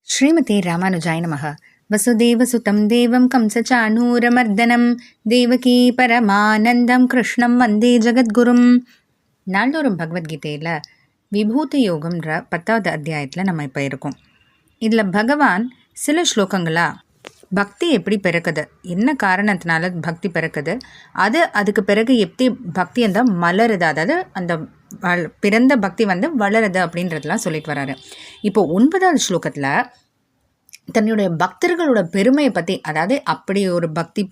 ஸ்ரீமதே ராமானுஜாய நமः. வசுதேவசுதம் தேவம் கம்சச்சாணூரமர்தனம் தேவகி பரமானந்தம் கிருஷ்ணம் வந்தே ஜெகத்குரும். நாள்தோறும் பகவத்கீதையில் விபூதி யோகம்ன்ற 10வது அத்தியாயத்தில் நம்ம இப்போ இருக்கோம். இதில் பகவான் சில ஸ்லோகங்களா பக்தி எப்படி பிறக்குது, என்ன காரணத்தினால பக்தி பிறக்குது, அதுக்கு பிறகு எப்படி பக்தி அந்த மலருது, அதாவது அந்த பிறந்த பக்தி வளருது அப்படின்றதெல்லாம் சொல்லிட்டு வராரு. இப்போ 9வது ஸ்லோகத்தில் தன்னுடைய பக்தர்களோட பெருமையை பற்றி, அதாவது அப்படி ஒரு பக்தி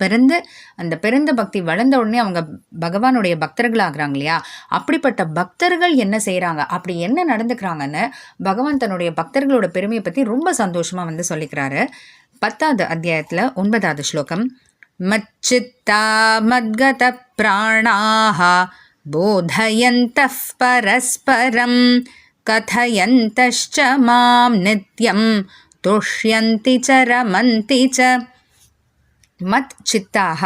அந்த பிறந்த பக்தி வளர்ந்த உடனே அவங்க பகவானுடைய பக்தர்கள் ஆகுறாங்க இல்லையா, அப்படிப்பட்ட பக்தர்கள் என்ன செய்கிறாங்க, அப்படி என்ன நடந்துக்கிறாங்கன்னு பகவான் தன்னுடைய பக்தர்களோட பெருமையை பற்றி ரொம்ப சந்தோஷமாக சொல்லிக்கிறாரு. 10வது அத்தியாயத்தில் 9வது ஸ்லோகம். மச்சித்தா மத்கத பிராணாஹ போதயந்தஃ பரஸ்பரம் கதயந்தஷ்ச மாம் நித்யம் துஷ்யந்தி ச ரமந்தி ச. மத் சித்தாக,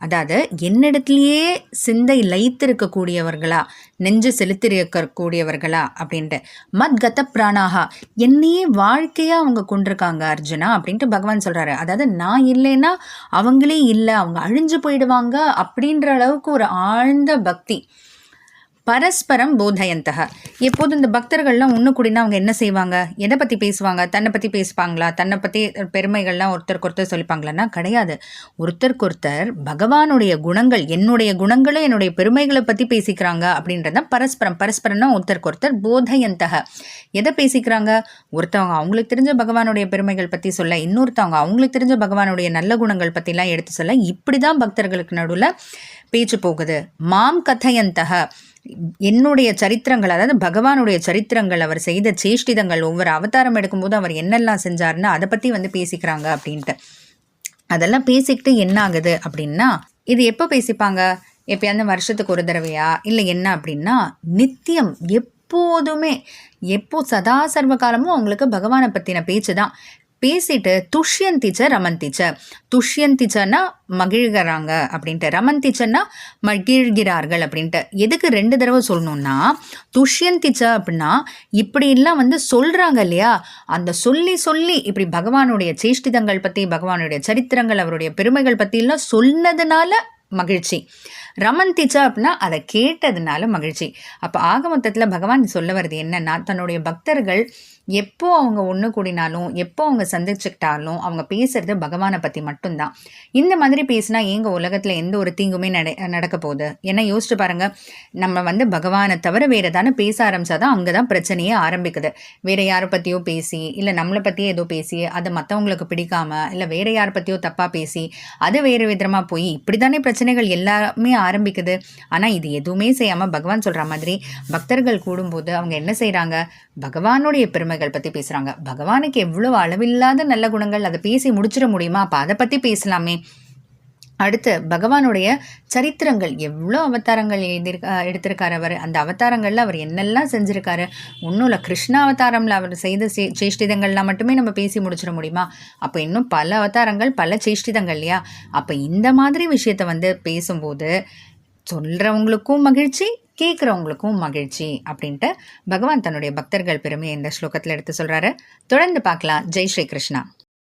அதாவது என்னிடத்துலையே சிந்தை லயித்திருக்கக்கூடியவர்களா, நெஞ்சு செலுத்திருக்கக்கூடியவர்களா அப்படின்ட்டு. மத்கத பிராணாகா, என்னையே வாழ்க்கையாக அவங்க கொண்டிருக்காங்க அர்ஜுனா அப்படின்ட்டு பகவான் சொல்கிறாரு. அதாவது நான் இல்லைன்னா அவங்களே இல்லை, அவங்க அழிஞ்சு போயிடுவாங்க அப்படின்ற அளவுக்கு ஒரு ஆழ்ந்த பக்தி. பரஸ்பரம் போதயந்தக, எப்போது இந்த பக்தர்கள்லாம் ஒன்று கூடினா அவங்க என்ன செய்வாங்க, எதை பற்றி பேசுவாங்க, தன்னை பற்றி பேசுவாங்களா, தன்னை பற்றி பெருமைகள்லாம் ஒருத்தருக்கு ஒருத்தர் சொல்லிப்பாங்களான்னா கிடையாது. ஒருத்தருக்கு ஒருத்தர் பகவானுடைய குணங்கள், என்னுடைய குணங்களை என்னுடைய பெருமைகளை பற்றி பேசிக்கிறாங்க அப்படின்றத பரஸ்பரம். பரஸ்பரம்னா ஒருத்தருக்கு ஒருத்தர். போதயந்தக, எதை பேசிக்கிறாங்க, ஒருத்தவங்க அவங்களுக்கு தெரிஞ்ச பகவானுடைய பெருமைகள் பற்றி சொல்ல, இன்னொருத்தவங்க அவங்களுக்கு தெரிஞ்ச பகவானுடைய நல்ல குணங்கள் பற்றிலாம் எடுத்து சொல்ல, இப்படி தான் பக்தர்களுக்கு நடுவில் பேச்சு போகுது. மாம் கதையந்தக, என்னுடைய சரித்திரங்கள், அதாவது பகவானுடைய சரித்திரங்கள், அவர் செய்த சேஷ்டிதங்கள், ஒவ்வொரு அவதாரம் எடுக்கும்போது அவர் என்னெல்லாம் செஞ்சாருன்னு அதை பற்றி பேசிக்கிறாங்க அப்படின்ட்டு. அதெல்லாம் பேசிக்கிட்டு என்ன ஆகுது அப்படின்னா, இது எப்போ பேசிப்பாங்க, எப்பயாவது வருஷத்துக்கு ஒரு தடவையா, இல்லை என்ன அப்படின்னா நித்தியம் எப்போதுமே, சதா சர்வ காலமும் அவங்களுக்கு பகவானை பற்றின பேச்சு தான். பேசிட்டு துஷ்யந்திச்ச ரமந்திச்ச, துஷ்யந்திச்சன்னா மகிழ்கிறாங்க அப்படின்ட்டு, ரமந்திச்சன்னா மகிழ்கிறார்கள் அப்படின்ட்டு. எதுக்கு 2 தடவை சொல்லணும்னா, துஷ்யந்திச்ச அப்படின்னா இப்படிலாம் சொல்கிறாங்க இல்லையா, அந்த சொல்லி இப்படி பகவானுடைய சேஷ்டிதங்கள் பற்றி, பகவானுடைய சரித்திரங்கள், அவருடைய பெருமைகள் பற்றிலாம் சொன்னதுனால மகிழ்ச்சி. ரமந்திச்சா அப்படின்னா அதை கேட்டதுனால மகிழ்ச்சி. அப்போ ஆக மொத்தத்தில் பகவான் சொல்ல வருது என்னன்னா, தன்னுடைய பக்தர்கள் எப்போ அவங்க ஒன்று கூடினாலும், எப்போ அவங்க சந்திச்சுக்கிட்டாலும் அவங்க பேசுறது பகவானை பற்றி மட்டும்தான். இந்த மாதிரி பேசினா எங்கள் உலகத்தில் எந்த ஒரு தீங்குமே நடக்க போகுது. ஏன்னா யோசிச்சு பாருங்க, நம்ம பகவானை தவிர வேறு ஏதானு பேச ஆரம்பிச்சாதான் அங்கே தான் பிரச்சனையே ஆரம்பிக்குது. வேற யாரை பற்றியோ பேசி, இல்லை நம்மளை பற்றியே ஏதோ பேசி, அதை மற்றவங்களுக்கு பிடிக்காம, இல்லை வேற யாரை பற்றியோ தப்பாக பேசி, அது வேறு விதமாக போய் இப்படி தானே பிரச்சனைகள் எல்லாமே ஆரம்பிக்குது. ஆனால் இது எதுவுமே செய்யாமல் பகவான் சொல்கிற மாதிரி பக்தர்கள் கூடும்போது அவங்க என்ன செய்கிறாங்க, பகவானுடைய பெருமைகள் பற்றி பேசுகிறாங்க. பகவானுக்கு எவ்வளோ அளவில்லாத நல்ல குணங்கள், அதை பேசி முடிச்சிட முடியுமா, அப்போ அதை பற்றி பேசலாமே. அடுத்து பகவானுடைய சரித்திரங்கள், எவ்வளோ அவதாரங்கள் எடுத்திருக்காரு அவர், அந்த அவதாரங்களில் அவர் என்னெல்லாம் செஞ்சுருக்காரு. ஒன்றும் இல்லை, கிருஷ்ண அவதாரம்ல அவர் செய்த சேஷ்டிதங்கள்லாம் மட்டுமே நம்ம பேசி முடிச்சிட முடியுமா, அப்போ இன்னும் பல அவதாரங்கள், பல சேஷ்டிதங்கள் இல்லையா. அப்போ இந்த மாதிரி விஷயத்தை பேசும்போது சொல்கிறவங்களுக்கும் மகிழ்ச்சி, கேட்குறவங்களுக்கும் மகிழ்ச்சி அப்படின்ட்டு பகவான் தன்னுடைய பக்தர்கள் பெருமையை இந்த ஸ்லோகத்தில் எடுத்து சொல்கிறாரு. தொடர்ந்து பார்க்கலாம். ஜெய் ஸ்ரீ கிருஷ்ணா.